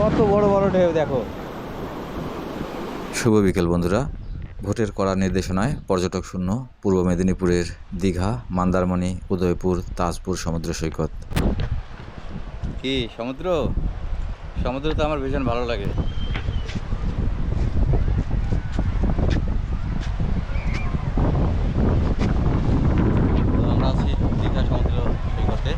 কত বড় বড় ঢেউ দেখো। শুভ বিকেল বন্ধুরা। ভোটের কড়া নির্দেশনায় পর্যটক শূন্য পূর্ব মেদিনীপুরের দীঘা, মন্দারমণি, উদয়পুর, তাজপুর সমুদ্র সৈকত। কি সমুদ্র? সমুদ্র তো আমার ভীষণ ভালো লাগে। আমরা আছি দীঘা সমুদ্র সৈকতে,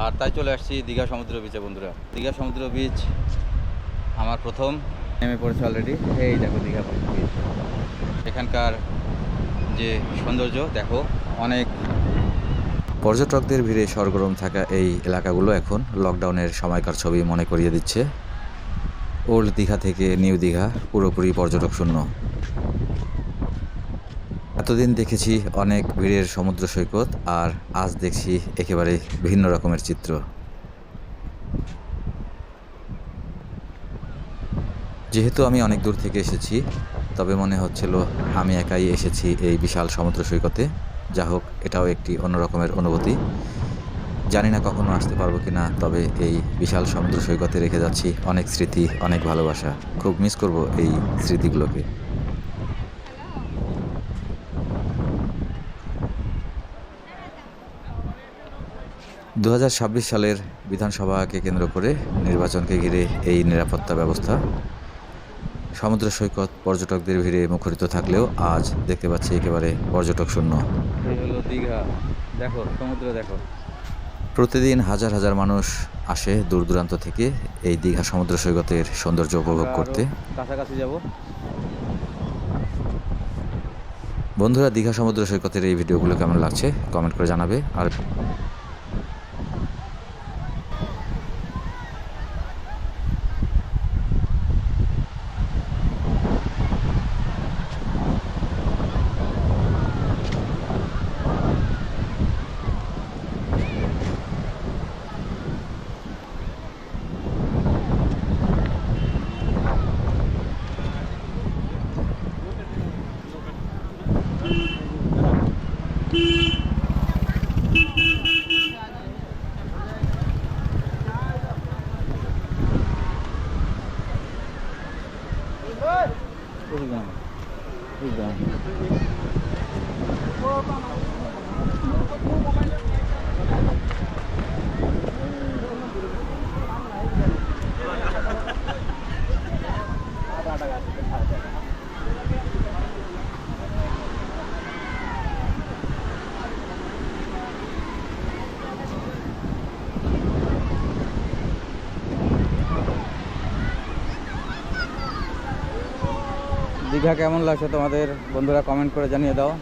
আর তাই চলে আসছি দীঘা সমুদ্র বিচে বন্ধুরা। দীঘা সমুদ্র বিচ আমার প্রথম, নেমে পড়েছে অলরেডি। এই দেখো দীঘা বিচ, এখানকার যে সৌন্দর্য দেখো। অনেক পর্যটকদের ভিড়ে সরগরম থাকা এই এলাকাগুলো এখন লকডাউনের সময়কার ছবি মনে করিয়ে দিচ্ছে। ওল্ড দীঘা থেকে নিউ দীঘা পুরোপুরি পর্যটক শূন্য। এতদিন দেখেছি অনেক ভিড়ের সমুদ্র সৈকত, আর আজ দেখছি একেবারে ভিন্ন রকমের চিত্র। যেহেতু আমি অনেক দূর থেকে এসেছি, তবে মনে হচ্ছিল আমি একাই এসেছি এই বিশাল সমুদ্র সৈকতে। যা হোক, এটাও একটি অন্যরকমের অনুভূতি। জানি না কখনো আসতে পারবো কিনা, তবে এই বিশাল সমুদ্র সৈকতে রেখে যাচ্ছি অনেক স্মৃতি, অনেক ভালোবাসা। খুব মিস করব এই স্মৃতিগুলোকে। 2026 সালের বিধানসভাকে কেন্দ্র করে নির্বাচনকে ঘিরে এই নিরাপত্তা ব্যবস্থা। সমুদ্র সৈকত পর্যটকদের ভিড়ে মুখরিত থাকলেও আজ দেখতে পাচ্ছি একেবারে পর্যটক শূন্য। এই হলো দীঘা, দেখো সমুদ্র দেখো। প্রতিদিন হাজার হাজার মানুষ আসে দূর দূরান্ত থেকে এই দীঘা সমুদ্র সৈকতের সৌন্দর্য উপভোগ করতে। কাছাকাছি যাব। বন্ধুরা, দীঘা সমুদ্র সৈকতের এই ভিডিওগুলো কেমন লাগছে কমেন্ট করে জানাবে। আর দীঘা কেমন লাগছে তোমাদের বন্ধুরা, কমেন্ট করে জানিয়ে দাও।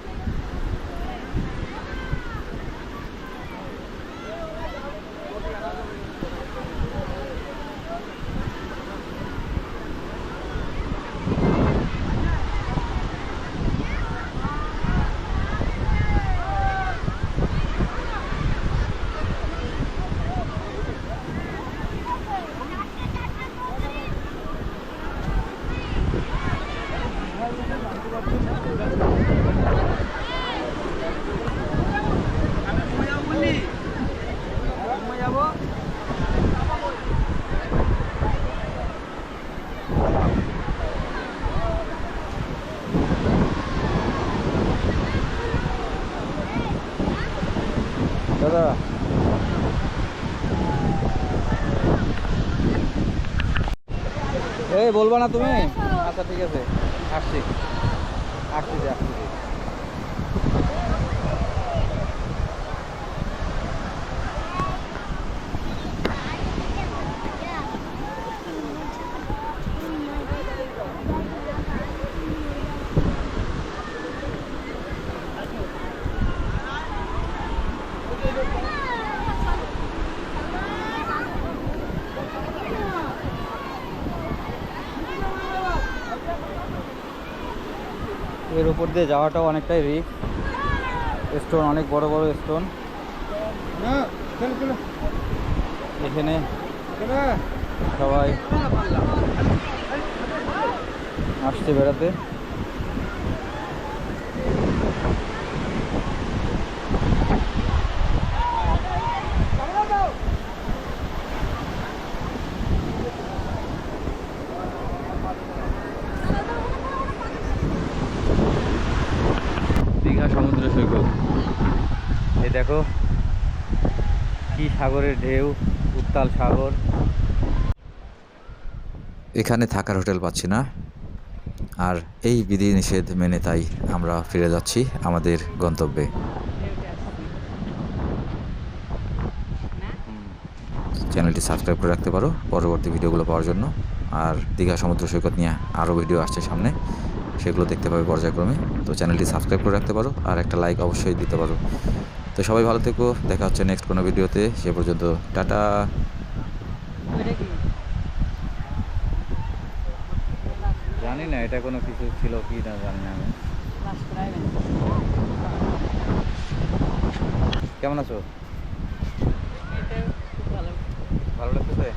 দাদা এই বলবা না তুমি? আচ্ছা ঠিক আছে, আসছি আসছি আসছি। এর উপর দিয়ে যাওয়াটাও অনেকটাই রিস্ক। স্টোন, অনেক বড় বড় স্টোন এখানে। সবাই আসছে বেড়াতে। দেখো কি সাগরের ঢেউ, উত্তাল সাগর। এখানে থাকার হোটেল পাচ্ছি না, আর এই বিধিনিষেধ মেনে তাই আমরা ফিরে যাচ্ছি আমাদের গন্তব্যে। চ্যানেলটি সাবস্ক্রাইব করে রাখতে পারো পরবর্তী ভিডিওগুলো পাওয়ার জন্য। আর দীঘা সমুদ্র সৈকত নিয়ে আরও ভিডিও আসছে সামনে, সেগুলো দেখতে পাবে পর্যায়ক্রমে। তো চ্যানেলটি সাবস্ক্রাইব করে রাখতে পারো, আর একটা লাইক অবশ্যই দিতে পারো। তো সবাই ভালো থেকো, দেখা হচ্ছে নেক্সট কোনো ভিডিওতে। সে পর্যন্ত টাটা। জানি না এটা কোনো কিছু ছিল কি না, জানি না আমি। কেমন আছো? ভালো লাগতেছে?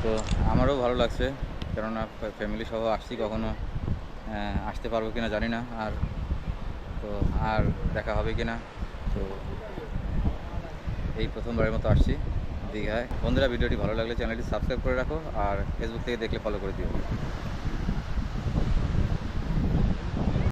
তো আমারও ভালো লাগছে, কেননা ফ্যামিলি সহ আসছি, কখনো আসতে পারবো কিনা জানি না, আর তো আর দেখা হবে কিনা। তো এই প্রথমবারের মতো আসছি দীঘায়। বন্ধুরা, ভিডিওটি ভালো লাগলে চ্যানেলটি সাবস্ক্রাইব করে রাখো, আর ফেসবুক থেকে দেখলে ফলো করে দিও।